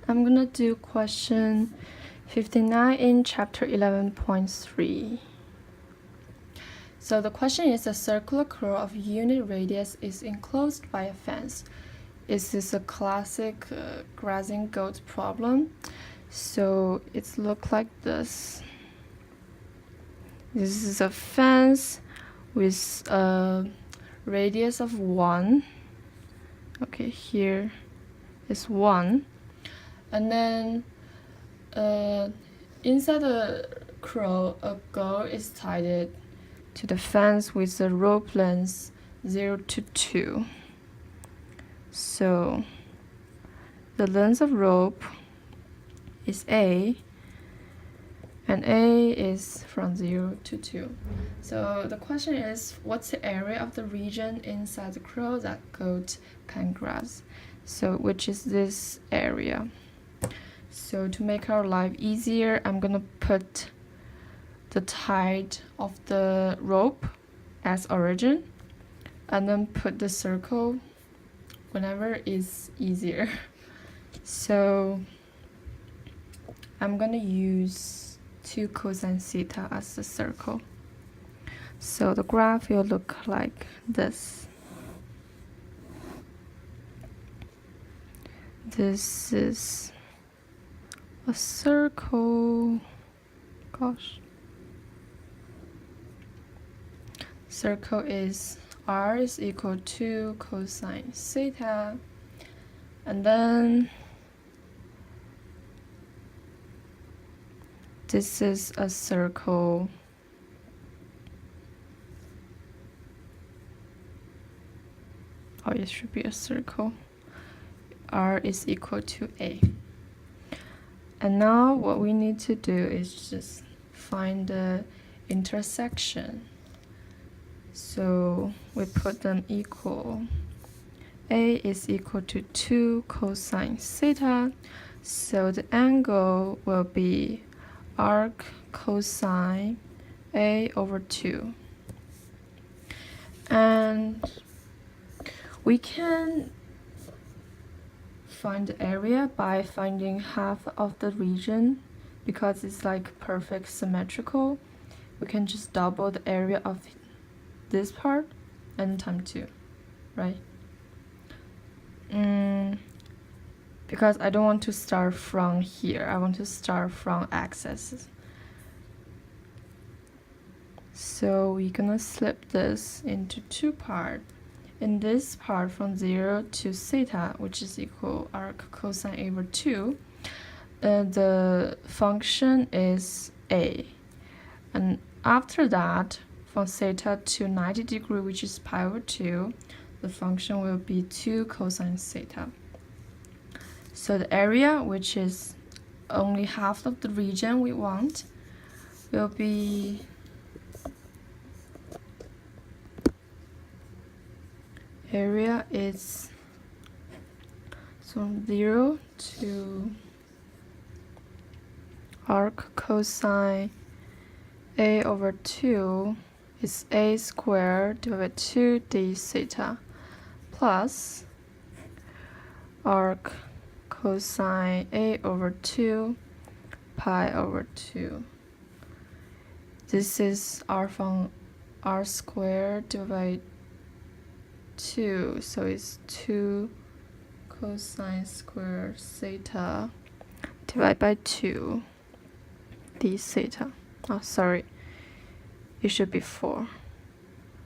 I'm gonna do question 59 in chapter 11.3. So the question is, a circular curl of unit radius is enclosed by a fence. Is this a classic grazing goat problem? So it's look like this. This is a fence with a radius of 1. Okay, here is 1. And then inside the curl, a goat is tied to the fence with a rope length 0 to 2. So the length of rope is A, and A is from 0 to 2. So the question is, what's the area of the region inside the curl that goat can graze? So which is this area? So to make our life easier, I'm gonna put the height of the rope as origin, and then put the circle whenever is easier. So I'm gonna use 2 cosine theta as the circle. So the graph will look like this. This is a circle. Gosh. Circle is r is equal to cosine theta, and then this is a circle. Oh, it should be a circle. R is equal to A. And now what we need to do is just find the intersection. So we put them equal. A is equal to 2 cosine theta. So the angle will be arc cosine A over 2. And we can find the area by finding half of the region. Because it's like perfect symmetrical, we can just double the area of this part and times 2, right? Because I don't want to start from here, I want to start from axis. So we're gonna slip this into 2 parts. In this part from 0 to theta, which is equal arc cosine A over 2, the function is A. And after that, from theta to 90 degree, which is pi over 2, the function will be 2 cosine theta. So the area, which is only half of the region we want, will be area is from 0 to arc cosine A over 2 is A squared divided by 2 d theta plus arc cosine A over 2 pi over 2. This is r from r squared divided by 2, so it's 2 cosine squared theta divided by 2 d theta. Oh, sorry, it should be 4.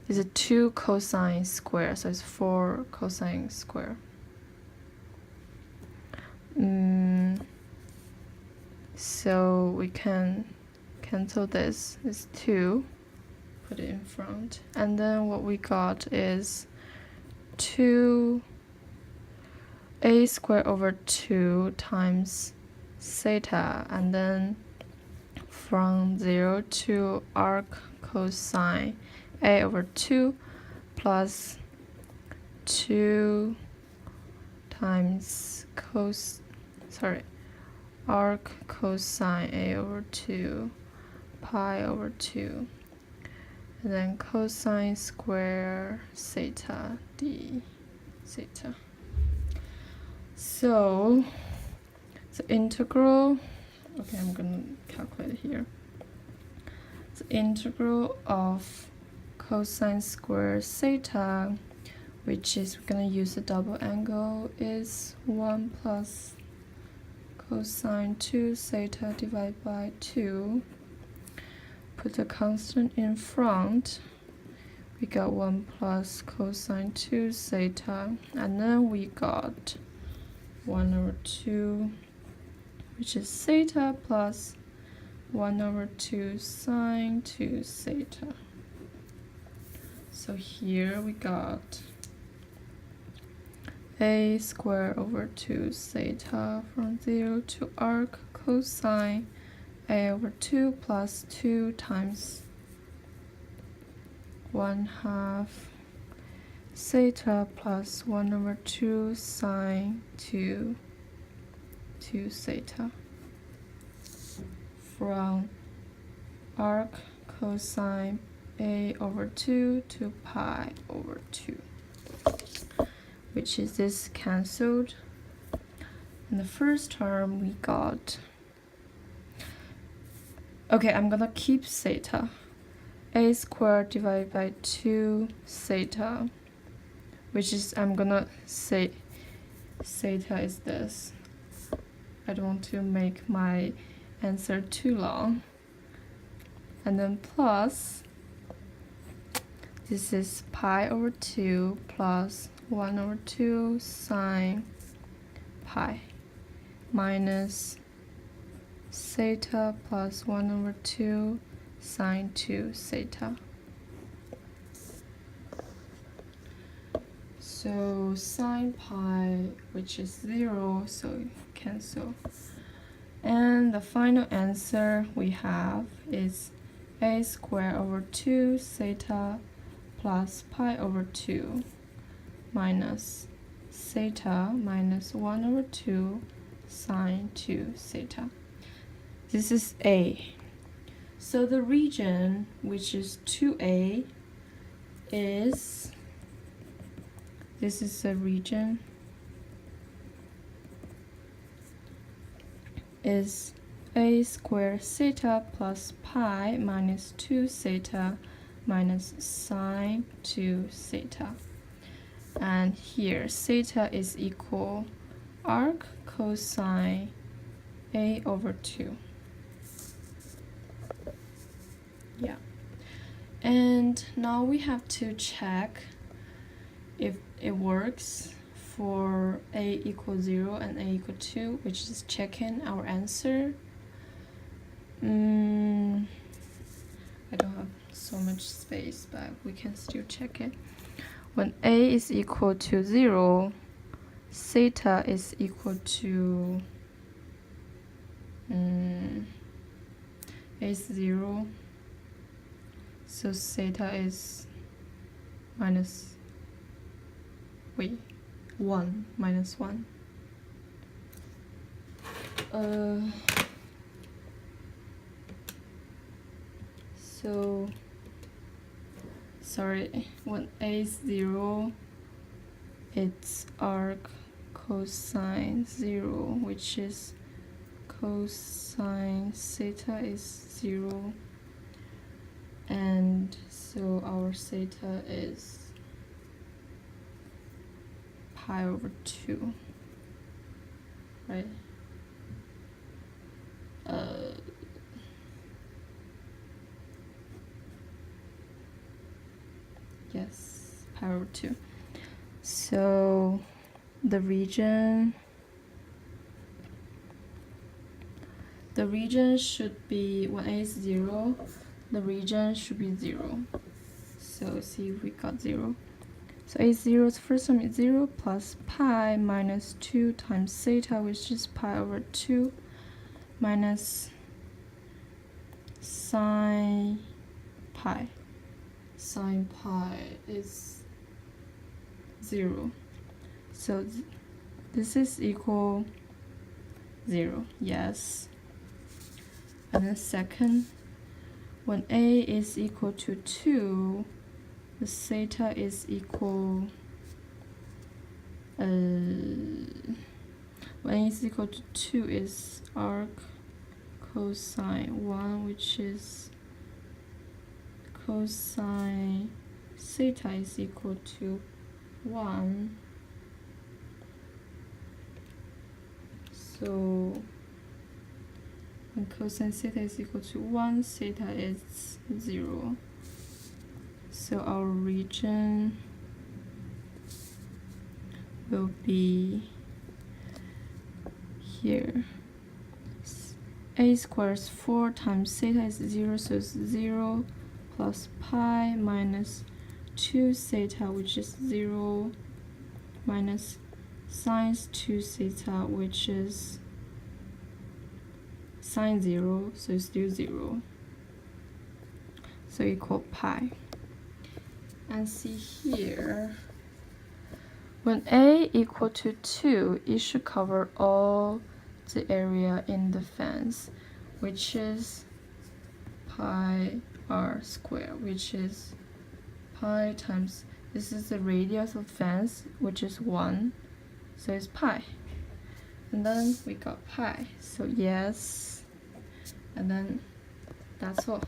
It's a 2 cosine square, so it's 4 cosine square. So we can cancel this. It's 2, put it in front, and then what we got is 2 a squared over 2 times theta, and then from 0 to arc cosine A over 2 plus 2 times arc cosine A over 2 pi over 2, and then cosine square theta d theta. So So integral, okay, I'm gonna calculate it here. The integral of cosine squared theta, which is we're gonna use a double angle, is 1 plus cosine 2 theta divided by 2. Put a constant in front. We got 1 plus cosine 2 theta, and then we got 1 over 2, which is theta, plus 1 over 2 sine 2 theta. So here we got a squared over 2 theta from 0 to arc cosine a over 2 plus 2 times 1/2 theta plus 1 over 2 sine 2 theta from arc cosine a over 2 to pi over 2, which is this cancelled. In the first term we got, okay, I'm gonna keep theta, a squared divided by 2 theta, which is, I'm gonna say theta is this. I don't want to make my answer too long. And then plus, this is pi over 2 plus 1 over 2 sine pi minus theta plus 1 over 2 sine 2 theta. So sine pi, which is 0, so cancel. And the final answer we have is a squared over 2 theta plus pi over 2 minus theta minus 1 over 2 sine 2 theta. This is A. So the region, which is 2A, is, this is the region, is a squared theta plus pi minus 2 theta minus sine 2 theta. And here theta is equal arc cosine a over 2. Yeah. And now we have to check if it works for a equals 0 and a equal 2, which is checking our answer. I don't have so much space, but we can still check it. When a is equal to 0, theta is equal to a is 0, so theta is minus, wait, 1 minus 1. So sorry, when a is 0, it's arc cosine 0, which is cosine theta is 0, and so our theta is pi over 2, right? Yes, pi over 2. So the region should be, when a is 0, the region should be 0. So see if we got 0. So a is 0, the first term is 0 plus pi minus 2 times theta, which is pi over 2, minus sine pi. Sine pi is 0. So this is equal 0, yes. And then second, when a is equal to 2, the theta is equal, when n is equal to 2 is arc cosine 1, which is cosine theta is equal to 1. So when cosine theta is equal to 1, theta is 0. So our region will be here. A squared is 4 times theta is 0, so it's 0 plus pi minus 2 theta, which is 0, minus sine 2 theta, which is sine 0, so it's still 0. So equal pi. And see here, when A equal to 2, it should cover all the area in the fence, which is pi r squared, which is pi times, this is the radius of fence, which is 1, so it's pi. And then we got pi, so yes, and then that's all.